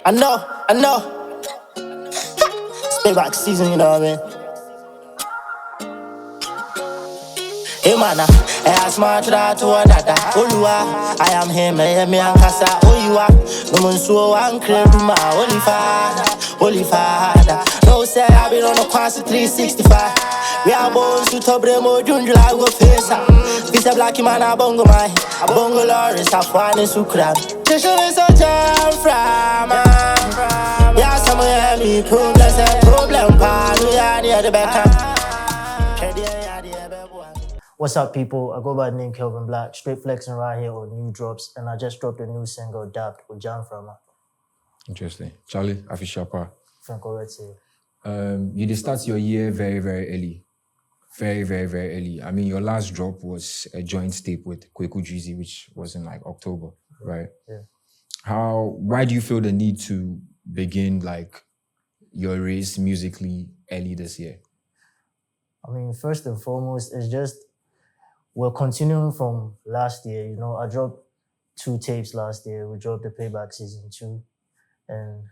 I know. It's payback season, you know what I mean? Hey man, I smart try to another. Oluwa, I am him, me and Kasa. Oh, you are no one so one crib, my holy father. No say I've been on the quasi 365. We are born to top remo, junjula go face up. This a black man, a bongo my, a bongo Lawrence, a fan in Sukram. Station is a jam from yeah, some of me problem, pa, we are near the back. What's up, people? I go by the name Kelvin Black, straight flexing right here on New Drops, and I just dropped a new single, Dapped, with OGYA NFRAMA. Interesting. Charlie, Afishapa. Franco Retzi. You did start your year very, very early. Very, very, very early. I mean, your last drop was a joint tape with Kweku Jeezy, which was in like October, right? Yeah. Why do you feel the need to begin like your race musically early this year? I mean, first and foremost, it's just we're continuing from last year. You know, I dropped 2 tapes last year. We dropped the Payback season 2 and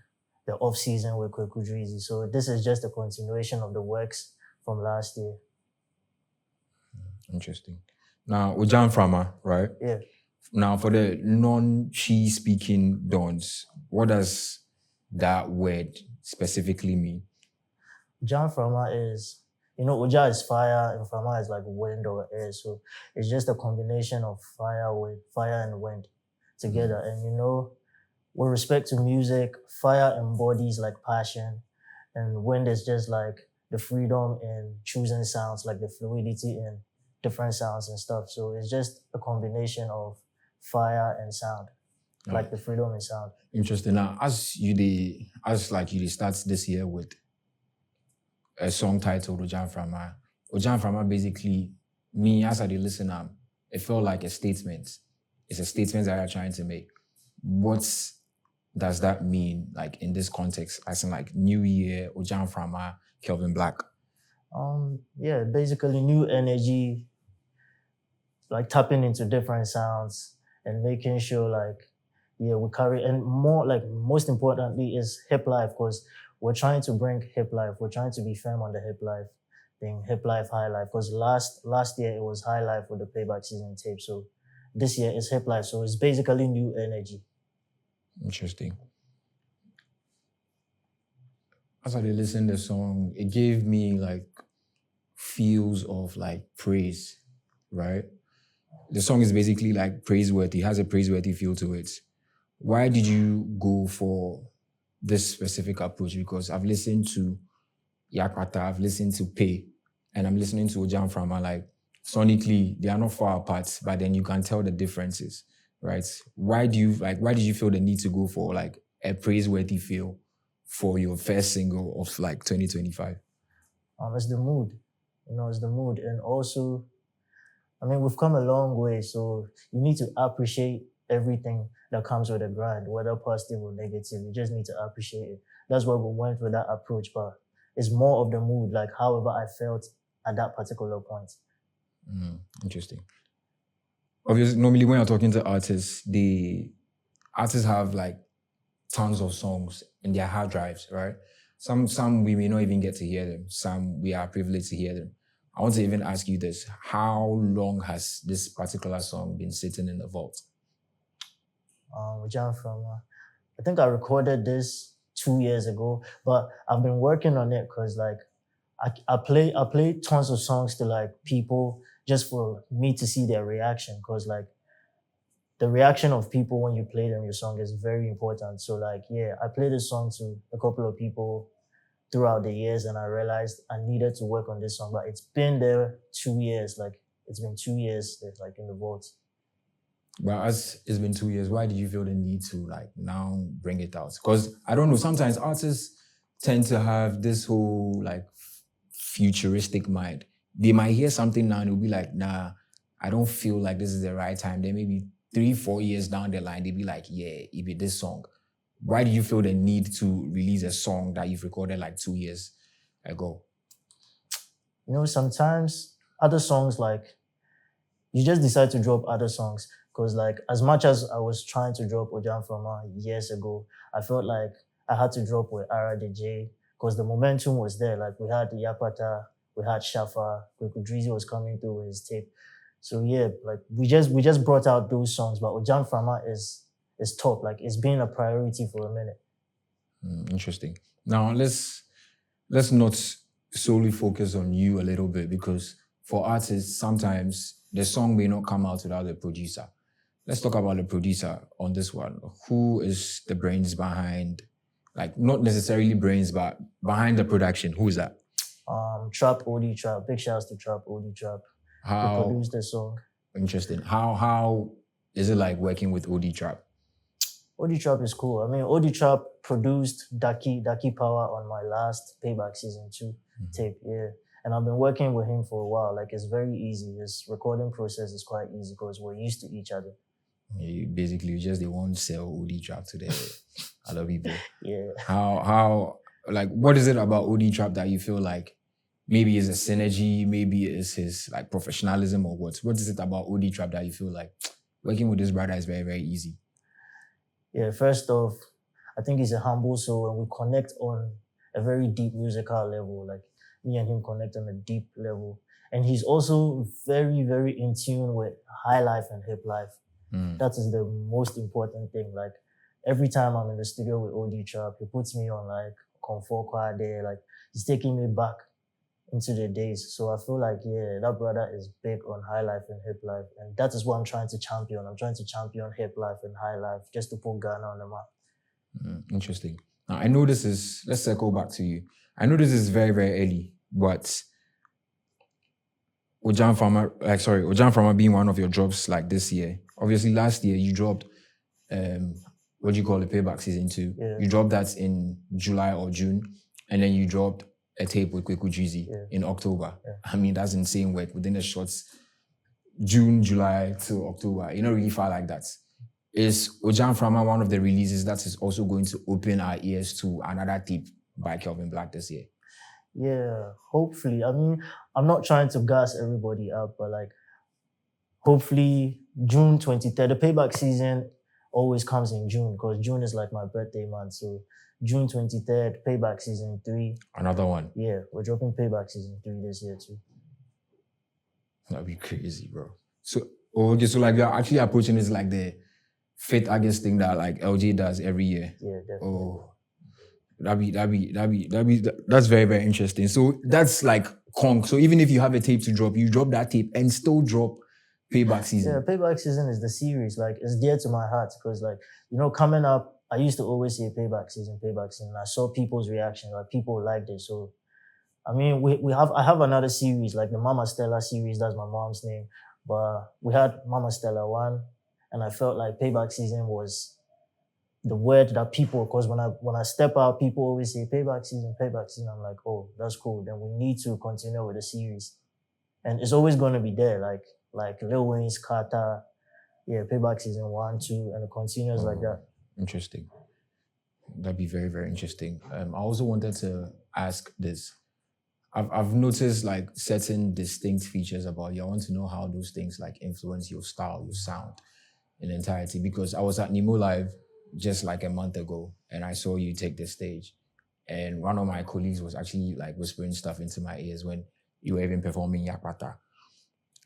the off season with Kweku Jeezy. So this is just a continuation of the works from last year. Interesting. Now, OGYA NFRAMA, right? Yeah. Now, for the non-Chi speaking dons, what does that word specifically mean? OGYA NFRAMA is, you know, OGYA is fire and NFRAMA is like wind or air. So it's just a combination of fire and wind together. And you know, with respect to music, fire embodies like passion, and wind is just like the freedom in choosing sounds, like the fluidity in different sounds and stuff. So it's just a combination of fire and sound, like the freedom in sound. Interesting. Now, as you start this year with a song titled OGYA NFRAMA. OGYA NFRAMA basically, me as I listen, it felt like a statement. It's a statement that you're trying to make. What does that mean, like in this context? As in like New Year, OGYA NFRAMA, Kelvin Black. Yeah, basically new energy, like tapping into different sounds and making sure like, yeah, we carry, and more like most importantly is hip life, because we're trying to bring hip life. We're trying to be firm on the hip life thing, hip life, high life. Because last year it was high life with the Payback season tape. So this year it's hip life. So it's basically new energy. Interesting. As I listened to the song, it gave me like feels of like praise, right? The song is basically like praiseworthy, has a praiseworthy feel to it. Why did you go for this specific approach? Because I've listened to Yakwata, I've listened to Pay, and I'm listening to OGYA NFRAMA. Like sonically, they are not far apart, but then you can tell the differences, right? Why did you feel the need to go for like a praiseworthy feel for your first single of like 2025? It's the mood, you know, it's the mood. And also, I mean, we've come a long way, so you need to appreciate everything that comes with the grind, whether positive or negative. You just need to appreciate it. That's why we went with that approach, but it's more of the mood, like however I felt at that particular point. Interesting. Obviously, normally when you're talking to artists, the artists have like tons of songs in their hard drives, right? Some we may not even get to hear them. Some we are privileged to hear them. I want to even ask you this. How long has this particular song been sitting in the vault? OGYA NFRAMA. I think I recorded this 2 years ago, but I've been working on it because like I play tons of songs to like people just for me to see their reaction, because like the reaction of people when you play them your song is very important. So like, yeah, I played this song to a couple of people throughout the years, and I realized I needed to work on this song, but it's been there 2 years. Like it's been 2 years that's like in the vault. Well, as it's been 2 years, why did you feel the need to like now bring it out? Because I don't know, sometimes artists tend to have this whole like futuristic mind. They might hear something now and they'll be like, nah, I don't feel like this is the right time. Then maybe 3-4 years down the line, they'll be like, yeah, it be this song. Why do you feel the need to release a song that you've recorded like 2 years ago? You know, sometimes other songs, like you just decide to drop other songs Because like as much as I was trying to drop OGYA NFRAMA years ago, I felt like I had to drop with Ara DJ because the momentum was there. Like we had Yapata, we had Shafa, Kudrizi was coming through with his tape. So yeah, like we just brought out those songs, but OGYA NFRAMA is top. Like it's been a priority for a minute. Interesting. Now let's not solely focus on you a little bit, because for artists sometimes the song may not come out without the producer. Let's talk about the producer on this one. Who is the brains behind, like not necessarily brains, but behind the production? Who is that? Trap OD Trap. Big shouts to Trap OD Trap. How He produced the song. Interesting. How is it like working with OD Trap? OD Trap is cool. I mean, OD Trap produced Daki Power on my last Payback Season 2 tape, yeah. And I've been working with him for a while. Like, it's very easy. His recording process is quite easy because we're used to each other. You just they won't sell OD Trap to the other people. Yeah. How like what is it about OD Trap that you feel like maybe it's a synergy, maybe it's his like professionalism, or what is it about OD Trap that you feel like working with this brother is very, very easy? Yeah, first off, I think he's a humble soul and we connect on a very deep musical level. Like me and him connect on a deep level. And he's also very, very in tune with high life and hip life. That is the most important thing. Like every time I'm in the studio with OD Trap, he puts me on like Comfort Choir Day. Like he's taking me back into the days. So I feel like, yeah, that brother is big on high life and hip life. And that is what I'm trying to champion. I'm trying to champion hip life and high life just to put Ghana on the map. Interesting. Now, I know this is, let's circle back to you. I know this is very, very early, but OGYA NFRAMA being one of your drops like this year. Obviously, last year you dropped, what do you call it, Payback Season 2. Yeah. You dropped that in July or June, and then you dropped a tape with Kudrizi in October. Yeah. I mean, that's insane work within the shots, June, July to October. You know, really far like that. Is OGYA NFRAMA one of the releases that is also going to open our ears to another tape by Kelvin Black this year? Yeah, hopefully. I mean, I'm not trying to gas everybody up, but like, hopefully June 23rd, the Payback season always comes in June because June is like my birthday month. So June 23rd, Payback Season 3. Another one. Yeah, we're dropping Payback Season 3 this year too. That'd be crazy, bro. So like you're actually approaching this like the 5th August thing that like LJ does every year. Yeah, definitely. Oh, that's very, very interesting. So that's like Kong. So even if you have a tape to drop, you drop that tape and still drop Payback Season. Yeah, Payback Season is the series. Like it's dear to my heart because like, you know, coming up, I used to always say Payback Season. I saw people's reaction, like people liked it. So, I mean, I have another series, like the Mama Stella series, that's my mom's name. But we had Mama Stella 1, and I felt like Payback Season was the word that people, because when I step out, people always say Payback Season. I'm like, oh, that's cool. Then we need to continue with the series. And it's always going to be there, like Lil Wayne's Carter, yeah, Payback Season 1, 2, and it continues like that. Interesting. That'd be very, very interesting. I also wanted to ask this. I've noticed like certain distinct features about you. I want to know how those things like influence your style, your sound in entirety. Because I was at Nemo Live just like a month ago and I saw you take the stage. And one of my colleagues was actually like whispering stuff into my ears when you were even performing Yapata,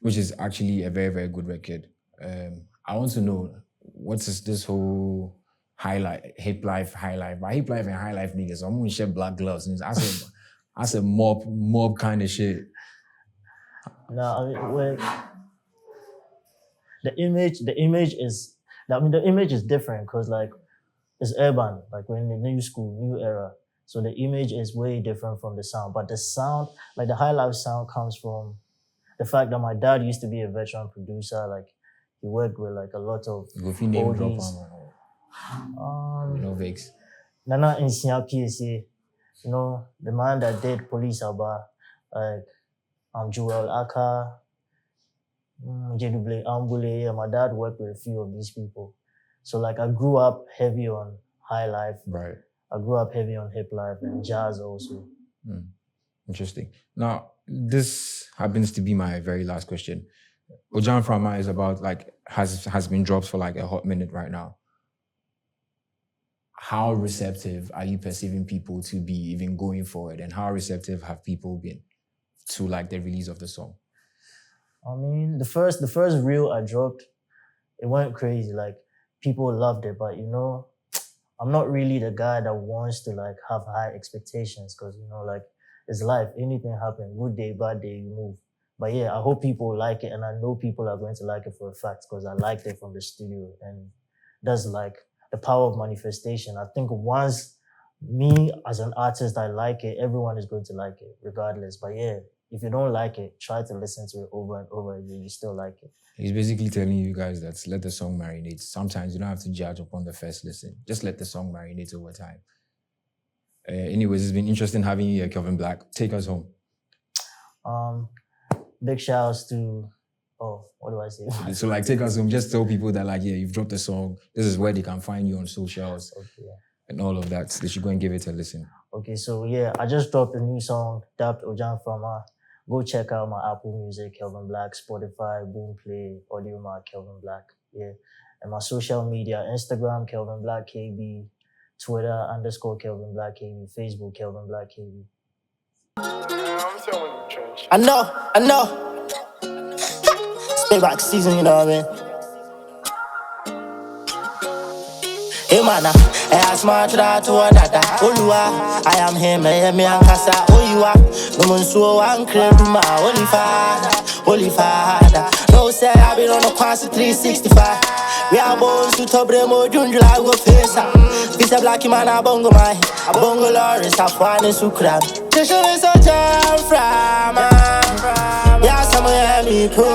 which is actually a very, very good record. I want to know, what is this whole hip life, high life? But hip life and high life niggas, I'm gonna share black gloves. And I said mob kind of shit. No, I mean, the image is different because like it's urban, like we're in the new school, new era. So the image is way different from the sound. But the sound, like the high life sound comes from the fact that my dad used to be a veteran producer. Like he worked with like a lot of oldies. Vex. Nana Insia PSA, you know, the man that did Police Aba, like Joel Aka, Jedouble Ambule. Yeah, my dad worked with a few of these people. So like I grew up heavy on high life. Right. I grew up heavy on hip life and jazz also. Interesting. Now, this happens to be my very last question. OGYA NFRAMA is about like has been dropped for like a hot minute right now. How receptive are you perceiving people to be even going forward, and how receptive have people been to like the release of the song? I mean, the first reel I dropped, it went crazy. Like people loved it, but you know, I'm not really the guy that wants to like have high expectations because you know, like it's life. Anything happen, good day, bad day, you move. But yeah, I hope people like it, and I know people are going to like it for a fact because I liked it from the studio, and that's like the power of manifestation. I think once me as an artist, I like it, everyone is going to like it regardless. But yeah, if you don't like it, try to listen to it over and over again. You still like it. He's basically telling you guys that let the song marinate. Sometimes you don't have to judge upon the first listen. Just let the song marinate over time. Anyways, it's been interesting having you here, Kelvin Black. Take us home. Big shouts to, what do I say? So like, take us home. Just tell people that like, yeah, you've dropped a song. This is where they can find you on socials and all of that. They should go and give it a listen. Okay, so yeah, I just dropped a new song, dubbed OGYA NFRAMA. Go check out my Apple Music, Kelvin Black, Spotify, Boomplay, Audiomack, Kelvin Black. Yeah, and my social media, Instagram, Kelvin Black KB, Twitter _ Kelvin Black KB, Facebook, Kelvin Black KB. I know. It's Payback season, you know what I mean? Hey man, I smart to that to another. OGYA, I am him, me and Kasa. OGYA, no one so one crib, my holy father. No say I've been on the Quansi 365. We are born to top remo, junjula go face up. This a black man, a bongo my, a bongo Lawrence, a fan is Ukram. The show is OGYA NFRAMA. Yeah, some of me pro.